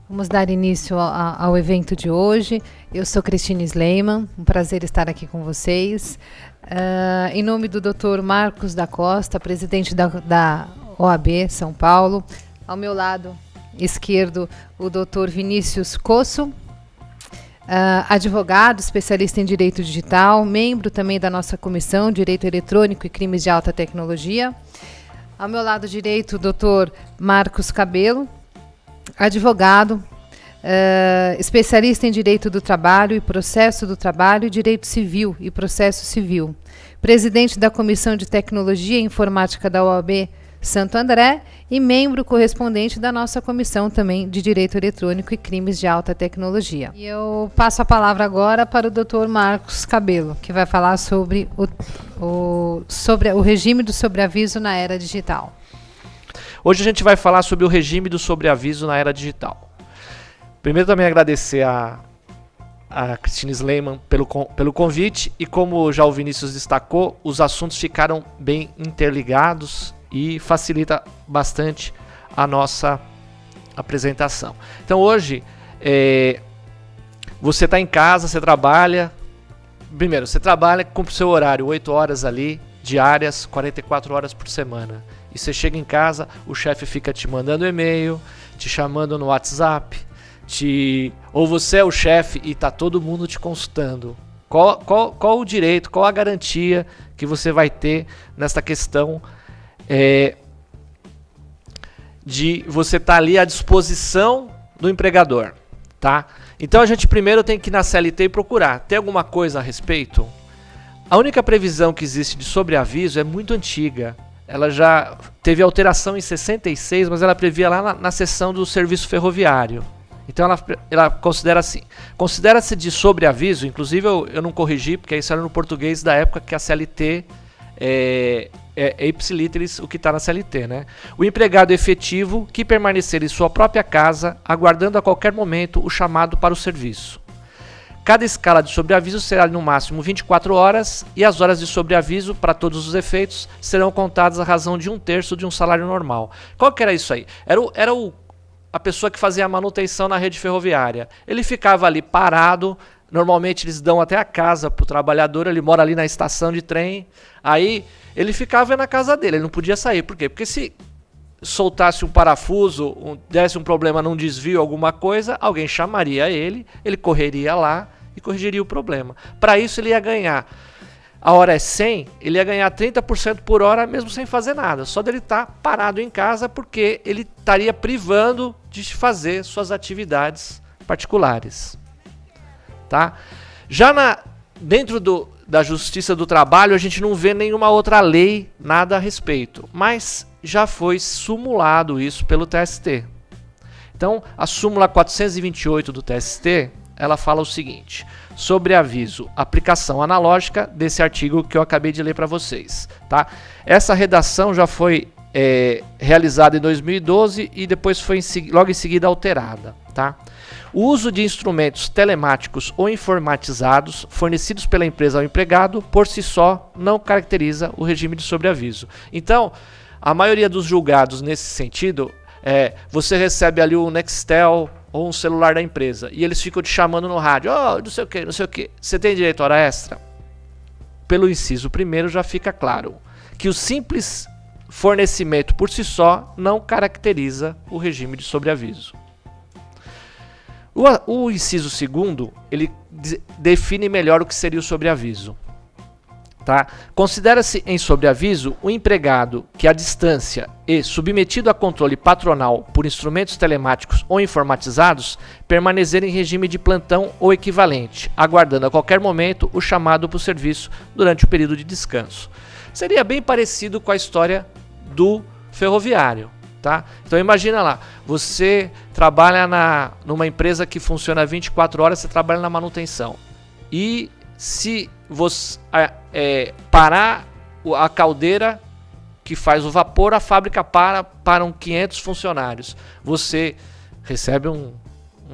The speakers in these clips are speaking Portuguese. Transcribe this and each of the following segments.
Vamos dar início ao evento de hoje. Eu sou Cristina Sleiman, um prazer estar aqui com vocês. Em nome do Dr. Marcos da Costa, presidente da OAB São Paulo. Ao meu lado esquerdo, o Dr. Vinícius Cosso, advogado, especialista em Direito Digital, membro também da nossa Comissão Direito Eletrônico e Crimes de Alta Tecnologia. Ao meu lado direito, o Dr. Marcos Cabelo, advogado, especialista em Direito do Trabalho e Processo do Trabalho, Direito Civil e Processo Civil, presidente da Comissão de Tecnologia e Informática da OAB Santo André e membro correspondente da nossa Comissão também de Direito Eletrônico e Crimes de Alta Tecnologia. E eu passo a palavra agora para o Dr. Marcos Cabelo, que vai falar sobre o regime do sobreaviso na era digital. Hoje a gente vai falar sobre o regime do sobreaviso na era digital. Primeiro também agradecer a Cristina Sleiman pelo convite e, como já o Vinícius destacou, os assuntos ficaram bem interligados e facilita bastante a nossa apresentação. Então hoje, você está em casa, você trabalha. Primeiro, você trabalha, cumpre o seu horário, 8 horas ali, diárias, 44 horas por semana. E você chega em casa, o chefe fica te mandando e-mail, te chamando no WhatsApp, ou você é o chefe e está todo mundo te consultando. Qual o direito, qual a garantia que você vai ter nessa questão de você estar ali à disposição do empregador, tá? Então a gente primeiro tem que ir na CLT e procurar. Tem alguma coisa a respeito? A única previsão que existe de sobreaviso é muito antiga. Ela já teve alteração em 66, mas ela previa lá na seção do serviço ferroviário. Então ela considera assim. Considera-se de sobreaviso, inclusive eu não corrigi, porque isso era no português da época que a CLT é ipsiliteris o que está na CLT, né? O empregado efetivo que permanecer em sua própria casa, aguardando a qualquer momento o chamado para o serviço. Cada escala de sobreaviso será no máximo 24 horas e as horas de sobreaviso, para todos os efeitos, serão contadas à razão de 1/3 de um salário normal. Qual que era isso aí? Era a pessoa que fazia a manutenção na rede ferroviária. Ele ficava ali parado, normalmente eles dão até a casa para o trabalhador, ele mora ali na estação de trem, aí ele ficava na casa dele, ele não podia sair. Por quê? Porque se soltasse um parafuso, desse um problema num desvio, alguma coisa, alguém chamaria ele correria lá e corrigiria o problema. Para isso ele ia ganhar, a hora é 100, ele ia ganhar 30% por hora mesmo sem fazer nada, só dele estar parado em casa, porque ele estaria privando de fazer suas atividades particulares. Tá? Já dentro da Justiça do Trabalho a gente não vê nenhuma outra lei, nada a respeito, mas já foi sumulado isso pelo TST. Então, a súmula 428 do TST, ela fala o seguinte: sobreaviso, aplicação analógica desse artigo que eu acabei de ler para vocês. Tá? Essa redação já foi realizada em 2012 e depois foi logo em seguida alterada. Tá? O uso de instrumentos telemáticos ou informatizados fornecidos pela empresa ao empregado, por si só, não caracteriza o regime de sobreaviso. Então, a maioria dos julgados nesse sentido, você recebe ali um Nextel ou um celular da empresa e eles ficam te chamando no rádio, não sei o que, não sei o que. Você tem direito a hora extra? Pelo inciso primeiro já fica claro que o simples fornecimento por si só não caracteriza o regime de sobreaviso. O inciso segundo, ele define melhor o que seria o sobreaviso. Tá? Considera-se em sobreaviso o empregado que à distância e submetido a controle patronal por instrumentos telemáticos ou informatizados permanecer em regime de plantão ou equivalente, aguardando a qualquer momento o chamado para o serviço durante o período de descanso. Seria bem parecido com a história do ferroviário. Tá? Então imagina lá, você trabalha numa empresa que funciona 24 horas, você trabalha na manutenção. E se você parar a caldeira que faz o vapor, a fábrica param 500 funcionários. Você recebe um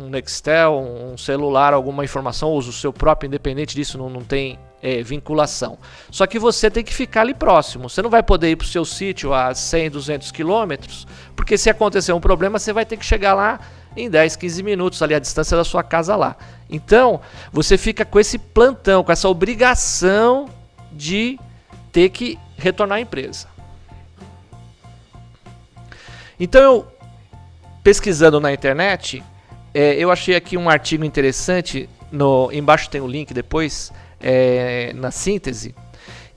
Nextel, um celular, alguma informação, usa o seu próprio, independente disso, não tem vinculação. Só que você tem que ficar ali próximo. Você não vai poder ir para o seu sítio a 100, 200 quilômetros, porque se acontecer um problema, você vai ter que chegar lá em 10, 15 minutos, ali a distância da sua casa lá. Então, você fica com esse plantão, com essa obrigação de ter que retornar à empresa. Então, eu, pesquisando na internet, eu achei aqui um artigo interessante, embaixo tem o link depois, na síntese,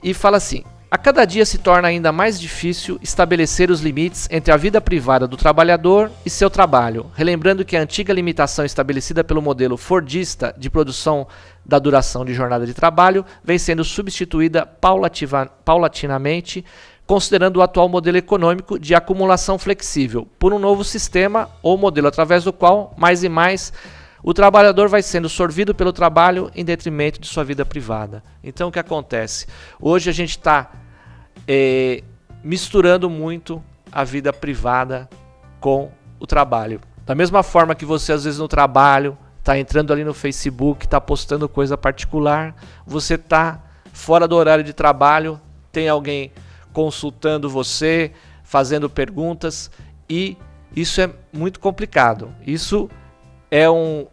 e fala assim: a cada dia se torna ainda mais difícil estabelecer os limites entre a vida privada do trabalhador e seu trabalho, relembrando que a antiga limitação estabelecida pelo modelo fordista de produção da duração de jornada de trabalho vem sendo substituída paulatinamente, considerando o atual modelo econômico de acumulação flexível por um novo sistema ou modelo através do qual, mais e mais, o trabalhador vai sendo sorvido pelo trabalho em detrimento de sua vida privada. Então, o que acontece? Hoje a gente está misturando muito a vida privada com o trabalho. Da mesma forma que você, às vezes, no trabalho, está entrando ali no Facebook, está postando coisa particular, você está fora do horário de trabalho, tem alguém consultando você, fazendo perguntas, e isso é muito complicado. Isso é o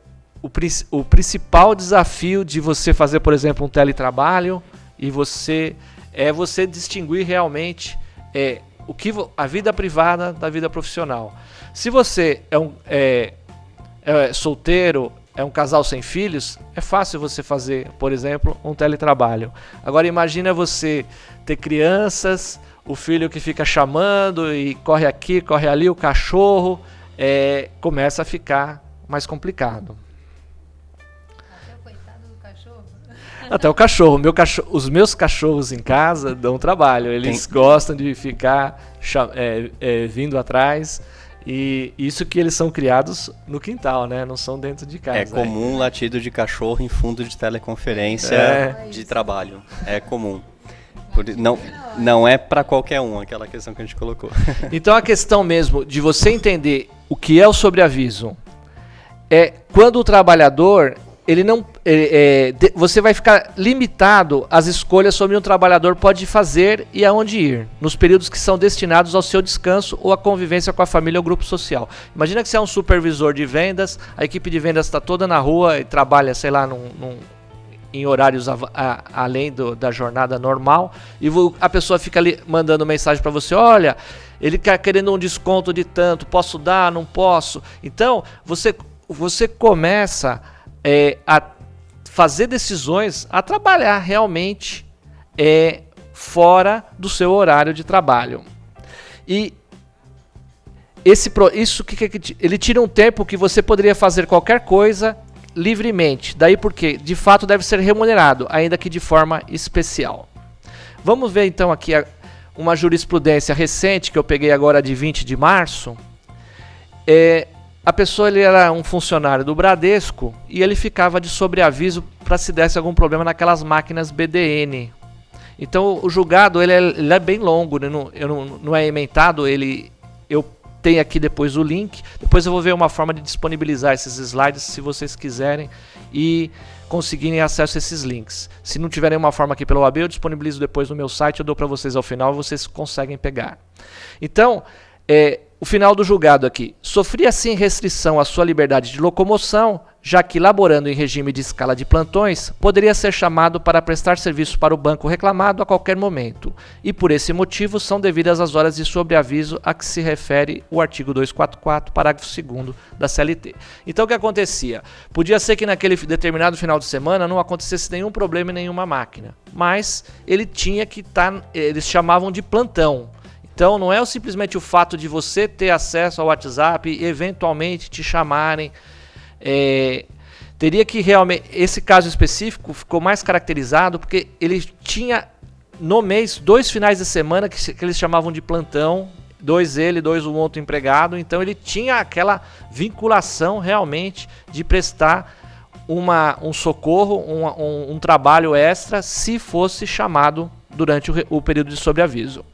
principal desafio de você fazer, por exemplo, um teletrabalho, e você distinguir realmente a vida privada da vida profissional. Se você é solteiro, é um casal sem filhos, é fácil você fazer, por exemplo, um teletrabalho. Agora imagina você ter crianças, o filho que fica chamando e corre aqui, corre ali, o cachorro, começa a ficar mais complicado. Até o coitado do cachorro? Até o cachorro. Os meus cachorros em casa dão trabalho. Eles gostam de ficar vindo atrás. E isso que eles são criados no quintal, né? Não são dentro de casa. É comum latido de cachorro em fundo de teleconferência de trabalho. É comum. Não é para qualquer um, aquela questão que a gente colocou. Então a questão mesmo de você entender o que é o sobreaviso é quando o trabalhador, você vai ficar limitado às escolhas sobre o trabalhador pode fazer e aonde ir, nos períodos que são destinados ao seu descanso ou à convivência com a família ou grupo social. Imagina que você é um supervisor de vendas, a equipe de vendas está toda na rua e trabalha, sei lá, em horários além da jornada normal, e a pessoa fica ali mandando mensagem para você: olha, ele está querendo um desconto de tanto, posso dar, não posso? Então, você começa a fazer decisões, a trabalhar realmente fora do seu horário de trabalho. E ele tira um tempo que você poderia fazer qualquer coisa livremente. Daí porque, de fato, deve ser remunerado, ainda que de forma especial. Vamos ver então aqui uma jurisprudência recente que eu peguei agora de 20 de março. A pessoa, ele era um funcionário do Bradesco e ele ficava de sobreaviso para se desse algum problema naquelas máquinas BDN. Então o julgado ele é bem longo, né? Não é emendado, eu tenho aqui depois o link, depois eu vou ver uma forma de disponibilizar esses slides se vocês quiserem e conseguirem acesso a esses links. Se não tiver nenhuma forma aqui pelo OAB, eu disponibilizo depois no meu site, eu dou para vocês ao final e vocês conseguem pegar. Então, o final do julgado aqui: sofria assim restrição à sua liberdade de locomoção, já que, laborando em regime de escala de plantões, poderia ser chamado para prestar serviço para o banco reclamado a qualquer momento, e por esse motivo são devidas as horas de sobreaviso a que se refere o artigo 244, parágrafo 2º da CLT. Então o que acontecia? Podia ser que naquele determinado final de semana não acontecesse nenhum problema em nenhuma máquina, mas ele tinha que estar, eles chamavam de plantão. Então não é simplesmente o fato de você ter acesso ao WhatsApp e eventualmente te chamarem. Teria que realmente, esse caso específico ficou mais caracterizado porque ele tinha no mês 2 finais de semana que eles chamavam de plantão, 2 ele, 2 um outro empregado. Então ele tinha aquela vinculação realmente de prestar um socorro, um trabalho extra se fosse chamado durante o período de sobreaviso.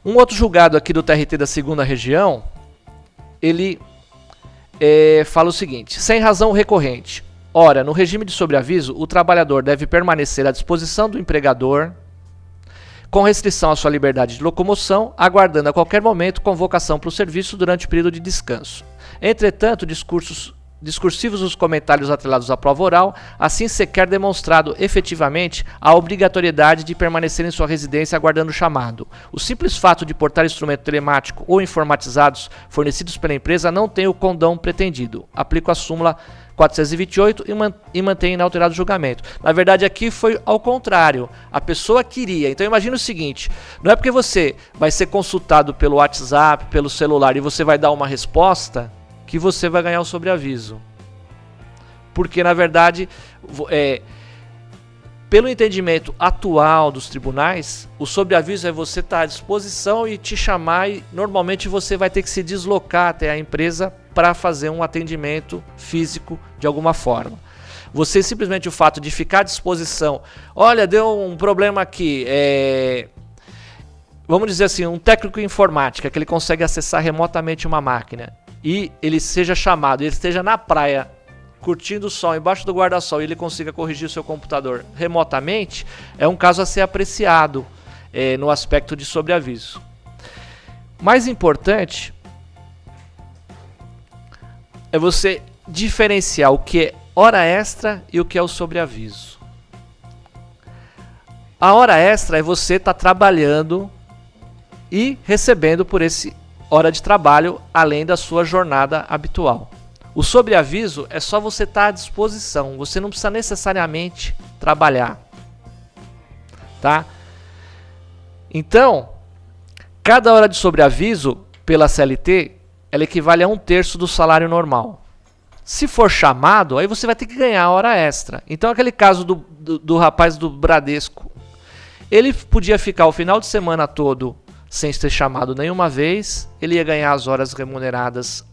Um outro julgado aqui do TRT da 2ª região, ele fala o seguinte: sem razão recorrente. Ora, no regime de sobreaviso, o trabalhador deve permanecer à disposição do empregador com restrição à sua liberdade de locomoção, aguardando a qualquer momento convocação para o serviço durante o período de descanso. Entretanto, discursivos os comentários atrelados à prova oral, assim sequer demonstrado efetivamente a obrigatoriedade de permanecer em sua residência aguardando o chamado. O simples fato de portar instrumento telemático ou informatizados fornecidos pela empresa não tem o condão pretendido. Aplico a súmula 428 e mantém inalterado o julgamento. Na verdade, aqui foi ao contrário. A pessoa queria. Então, imagina o seguinte. Não é porque você vai ser consultado pelo WhatsApp, pelo celular, e você vai dar uma resposta, que você vai ganhar o sobreaviso. Porque, na verdade, pelo entendimento atual dos tribunais, o sobreaviso é você estar à disposição e te chamar, e normalmente você vai ter que se deslocar até a empresa para fazer um atendimento físico de alguma forma. Você simplesmente, o fato de ficar à disposição, olha, deu um problema aqui, vamos dizer assim, um técnico em informática, que ele consegue acessar remotamente uma máquina, e ele seja chamado, ele esteja na praia, curtindo o sol, embaixo do guarda-sol, e ele consiga corrigir o seu computador remotamente, é um caso a ser apreciado no aspecto de sobreaviso. Mais importante é você diferenciar o que é hora extra e o que é o sobreaviso. A hora extra é você estar trabalhando e recebendo por esse hora de trabalho além da sua jornada habitual. O sobreaviso é só você estar à disposição, você não precisa necessariamente trabalhar, tá? Então, cada hora de sobreaviso pela CLT, ela equivale a 1/3 do salário normal. Se for chamado, aí você vai ter que ganhar a hora extra. Então, aquele caso do rapaz do Bradesco, ele podia ficar o final de semana todo sem ser chamado nenhuma vez, ele ia ganhar as horas remuneradas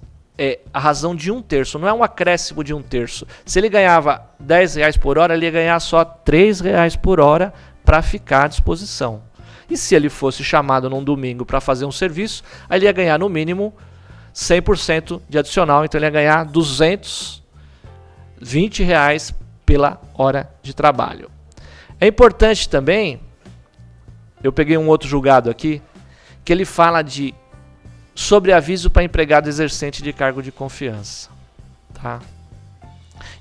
a razão de 1/3, não é um acréscimo de 1/3. Se ele ganhava R$10 por hora, ele ia ganhar só R$3 por hora para ficar à disposição. E se ele fosse chamado num domingo para fazer um serviço, aí ele ia ganhar no mínimo 100% de adicional, então ele ia ganhar R$220 pela hora de trabalho. É importante também, eu peguei um outro julgado aqui, que ele fala de sobreaviso para empregado exercente de cargo de confiança. Tá?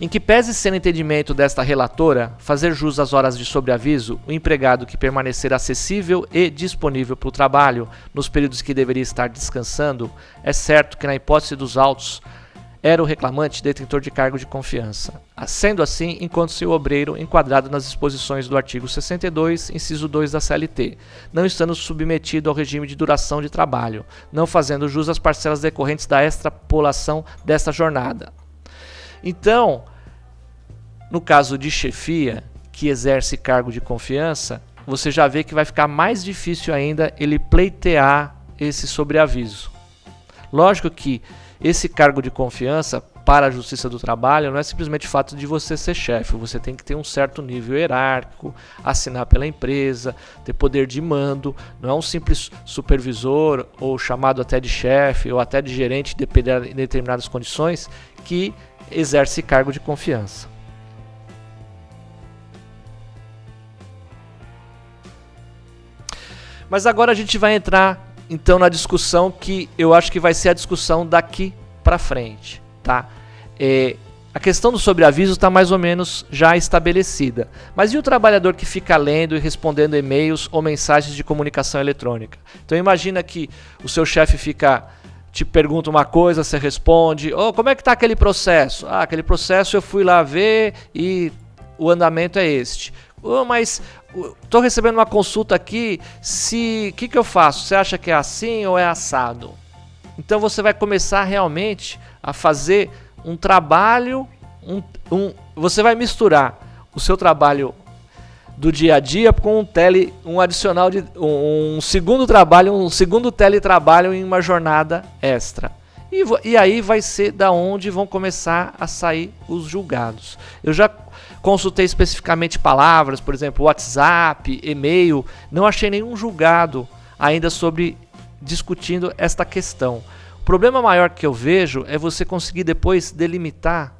Em que pese ser entendimento desta relatora fazer jus às horas de sobreaviso, o empregado que permanecer acessível e disponível para o trabalho nos períodos que deveria estar descansando, é certo que na hipótese dos autos era o reclamante detentor de cargo de confiança. Sendo assim, enquanto-se o obreiro enquadrado nas disposições do artigo 62, inciso 2 da CLT, não estando submetido ao regime de duração de trabalho, não fazendo jus às parcelas decorrentes da extrapolação desta jornada. Então, no caso de chefia, que exerce cargo de confiança, você já vê que vai ficar mais difícil ainda ele pleitear esse sobreaviso. Lógico que esse cargo de confiança para a Justiça do Trabalho não é simplesmente o fato de você ser chefe, você tem que ter um certo nível hierárquico, assinar pela empresa, ter poder de mando, não é um simples supervisor ou chamado até de chefe ou até de gerente, dependendo de determinadas condições, que exerce cargo de confiança. Mas agora a gente vai entrar então na discussão que eu acho que vai ser a discussão daqui para frente, tá? A questão do sobreaviso está mais ou menos já estabelecida. Mas e o trabalhador que fica lendo e respondendo e-mails ou mensagens de comunicação eletrônica? Então imagina que o seu chefe te pergunta uma coisa, você responde, como é que está aquele processo? Aquele processo eu fui lá ver e o andamento é este. Mas estou recebendo uma consulta aqui, o que eu faço? Você acha que é assim ou é assado? Então você vai começar realmente a fazer um trabalho, você vai misturar o seu trabalho do dia a dia com um segundo trabalho, um segundo teletrabalho em uma jornada extra. E aí vai ser da onde vão começar a sair os julgados. Eu já consultei especificamente palavras, por exemplo, WhatsApp, e-mail, não achei nenhum julgado ainda discutindo esta questão. O problema maior que eu vejo é você conseguir depois delimitar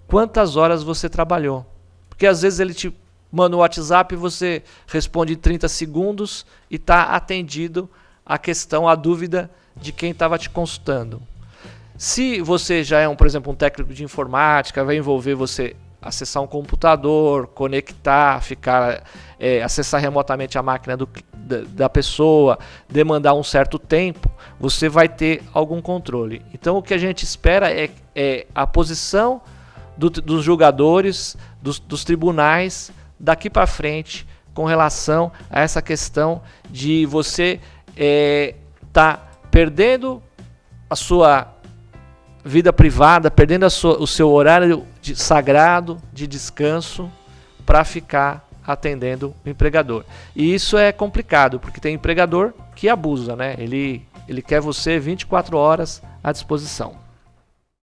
quantas horas você trabalhou. Porque às vezes ele te manda o WhatsApp, você responde em 30 segundos e está atendido a questão, a dúvida de quem estava te consultando. Se você já é, por exemplo, um técnico de informática, vai envolver você acessar um computador, conectar, acessar remotamente a máquina da pessoa, demandar um certo tempo, você vai ter algum controle. Então o que a gente espera é a posição dos julgadores, dos tribunais daqui para frente com relação a essa questão de você tá perdendo a sua vida privada, perdendo o seu horário sagrado de descanso para ficar atendendo o empregador. E isso é complicado, porque tem empregador que abusa, né? Ele quer você 24 horas à disposição.